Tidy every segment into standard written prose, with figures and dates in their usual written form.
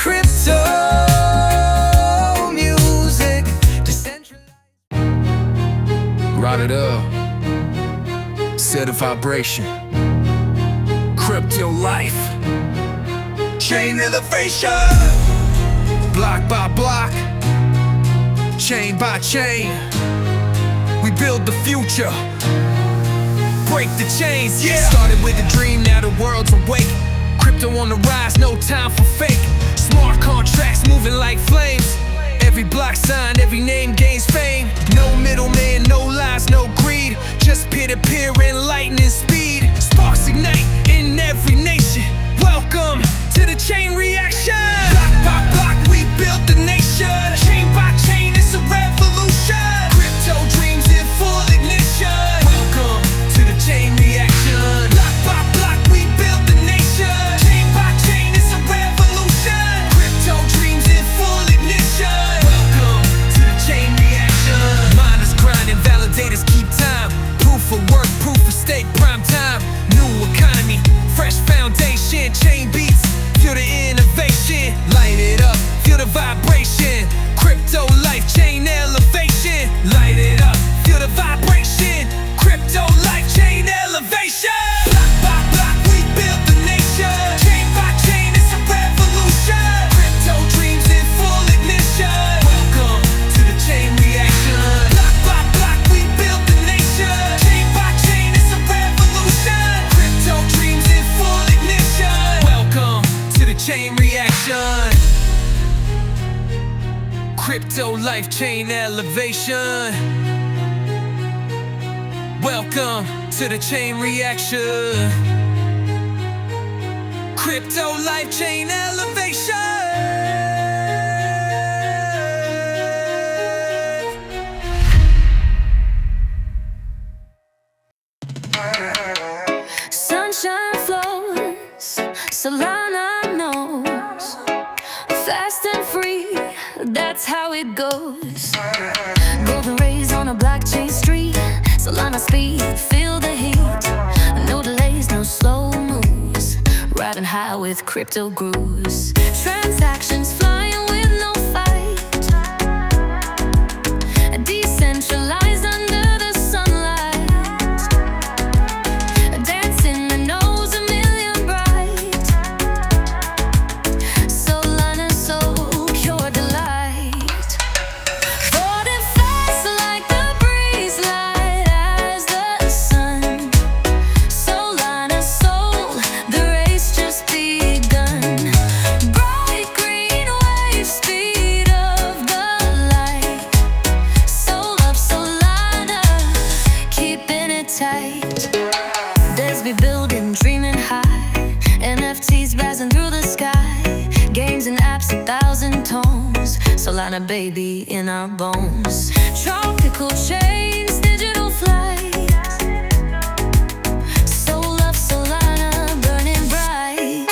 crypto music, decentralized. Ride it up. Set a vibration. Crypto life. Chain elevation. Block by block. Chain by chain. We build the future. Break the chains, yeah. Started with a dream, now the world's awake. Crypto on the rise, no time for fake. Smart contracts moving like flames. Every block sign, every name gains fame. No middleman, no lies, no greed. Just peer-to-peer and lightning speed. Sparks ignite in every nation. Welcome to the chain reaction. Block by block, we build the nation. Chain by chain, it's a revolution. Crypto dreams in full ignition. Welcome to the chain reaction. Block by block, we build the nation. Chain by chain, it's a revolution. Crypto dreams in full ignition. Welcome to the chain reaction. Miners grinding, validators keep time. Proof of work, proof of stake, prime time. New economy, fresh foundation. Chainbeats, feel the innovation. Light it up, feel the vibration. Crypto life, chain elevation. Light it up, feel the vibration. Crypto life, chain elevation. Block by block, we build the nation. Chain by chain, it's a revolution. Crypto dreams in full ignition. Welcome to the chain reaction. Block by block, we build the nation. Chain by chain, it's a revolution. Crypto dreams in full ignition. Welcome to the chain reaction. Crypto life, chain elevation. Welcome to the chain reaction. Crypto life, chain elevation. Sunshine flows, Solana knows. Fast and free, that's how it goes. Golden rays on a blockchain street. Solana speed, feel the heat. No delays, no slow moves. Riding high with crypto grooves. Transactions flying with no fight. Decentralized under the sunlight. Dancing the nose a million bright. Solana so pure delight. Floating fast like the breeze, light as the sun. Solana soul, the race just begun. Bright green wave, speed of the light. Soul of Solana, keeping it tight. Days we building, dreaming high. NFTs rising through the sky. Games and apps, 1,000 tones. Solana baby in our bones. Tropical chains, digital flight. Soul of Solana, burning bright.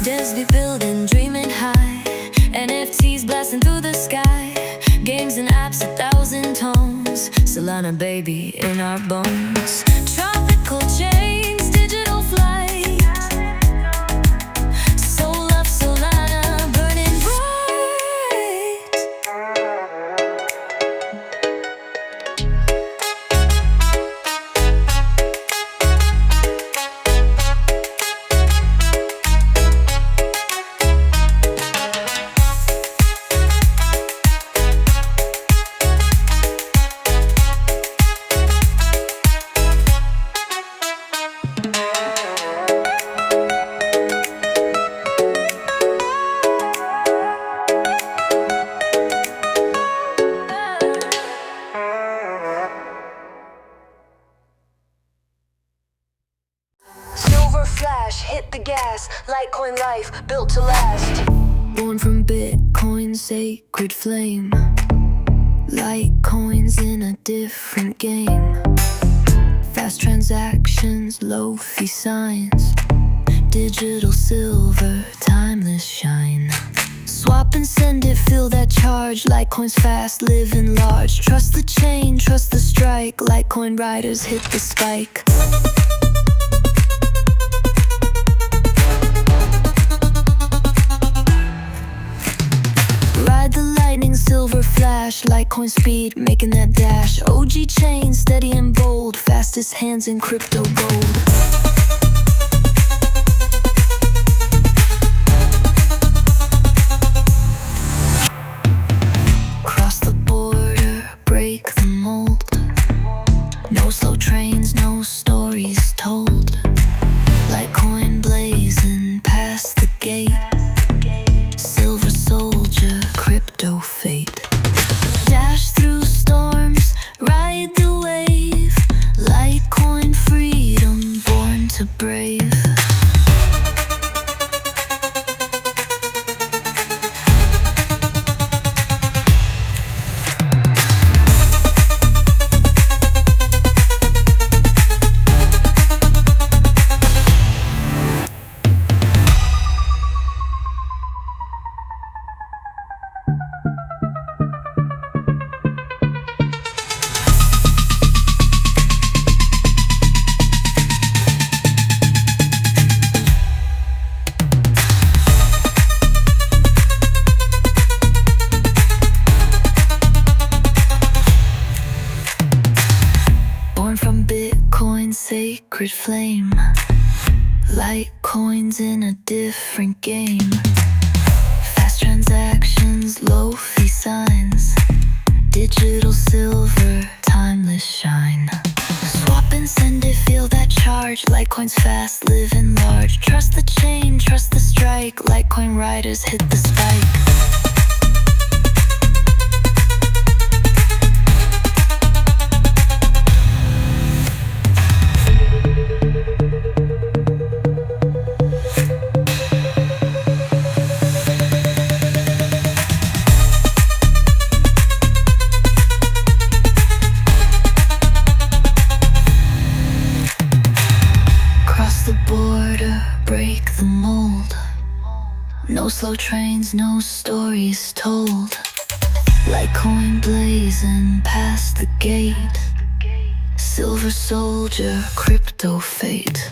Days we building, dreaming high. NFTs blasting through the sky. Games and apps, 1,000 tones. Solana baby in our bones. Tropical chains, digital flight. Soul of Solana, burning bright. Litecoin life, built to last. Born from Bitcoin's sacred flame. Litecoin's in a different game. Fast transactions, low fee signs. Digital silver, timeless shine. Swap and send it, feel that charge. Litecoin's fast, living large. Trust the chain, trust the strike. Litecoin riders hit the spike. Ride the lightning, silver flash. Litecoin speed, making that dash. OG chain, steady and bold. Fastest hands in crypto gold. No slow trains, no stories told. Litecoin blazing past the gate. Silver soldier, crypto fate. Dash through storms, ride the wave. Litecoin freedom, born to brave. Sacred flame. Litecoin's in a different game. Fast transactions, low fee signs. Digital silver, timeless shine. Swap and send it, feel that charge. Litecoin's fast, living large. Trust the chain, trust the strike. Litecoin riders hit the spike. Break the mold. No slow trains, no stories told. Litecoin blazing past the gate. Silver soldier, crypto fate.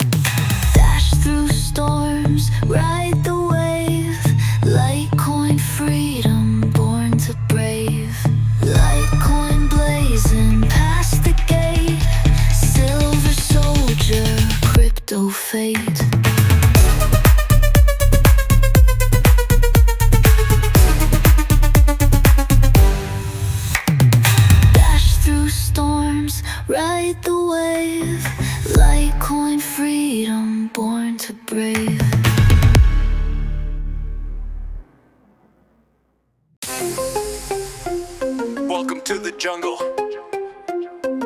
Dash through storms, ride the wave. Litecoin freedom, born to brave. Litecoin blazing past the gate. Silver soldier, crypto fate. Ride the wave, Litecoin freedom, born to brave. Welcome to the jungle,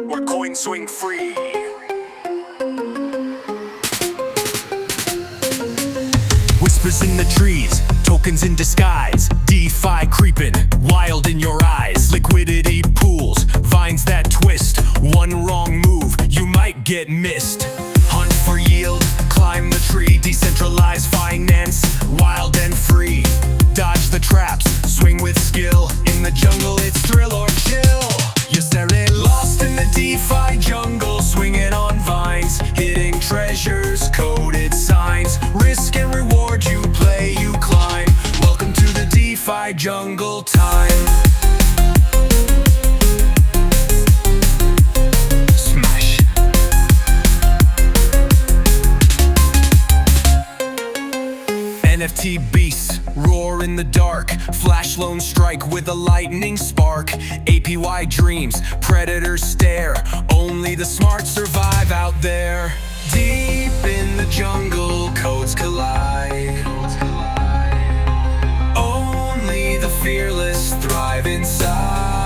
where coins swing free. Whispers in the trees, tokens in disguise. DeFi creeping, wild in your eyes. Liquidity pools, vines that twist. One wrong move, you might get missed. Hunt for yield, climb the tree. Decentralized finance, wild and free. Dodge the traps, swing with skill. In the jungle, it's thrill or chill. You're lost in the DeFi jungle, swinging on vines, hitting treasures, coded signs. Risk and reward, you play, you climb. Welcome to the DeFi jungle time. NFT beasts roar in the dark. Flash loan strike with a lightning spark. APY dreams, predators stare. Only the smart survive out there. Deep in the jungle, codes collide. Only the fearless thrive inside.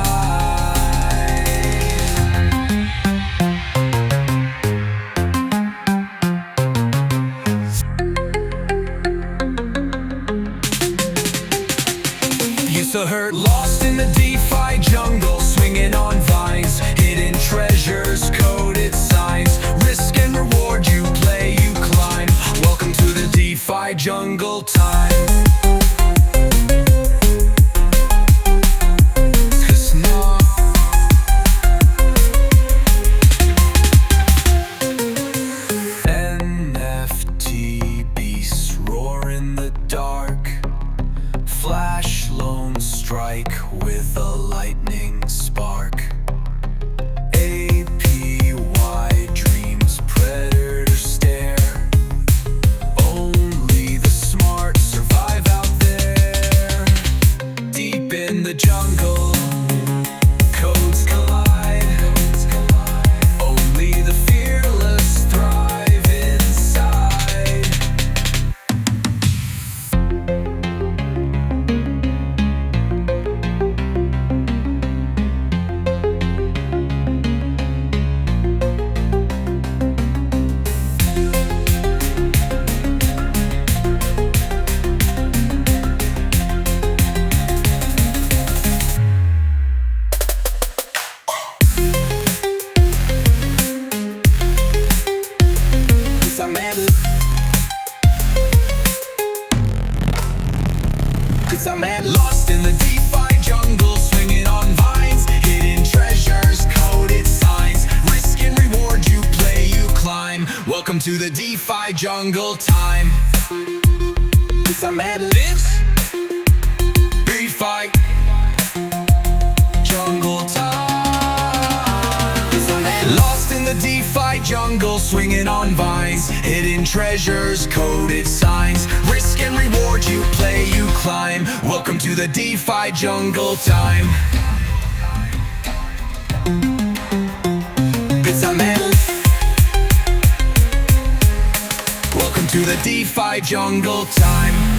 voice I heard. Lost in the DeFi jungle, swinging on vines, hidden treasures, coded signs. Risk and reward, you play, you climb. Welcome to the DeFi jungle time. With a lightning spark. APY dreams, predator stare. Only the smart survive out there. Deep in the jungle, codes collide. Only the fearless thrive inside. Lost in the DeFi jungle, swinging on vines, hidden treasures, coded signs. Risk and reward, you play, you climb. Welcome to the DeFi jungle time. This DeFi jungle time. Lost in the DeFi jungle, swinging on vines, hidden treasures, coded signs. Risk and reward, you play, you climb. Welcome to the DeFi jungle time. Welcome to the DeFi jungle time.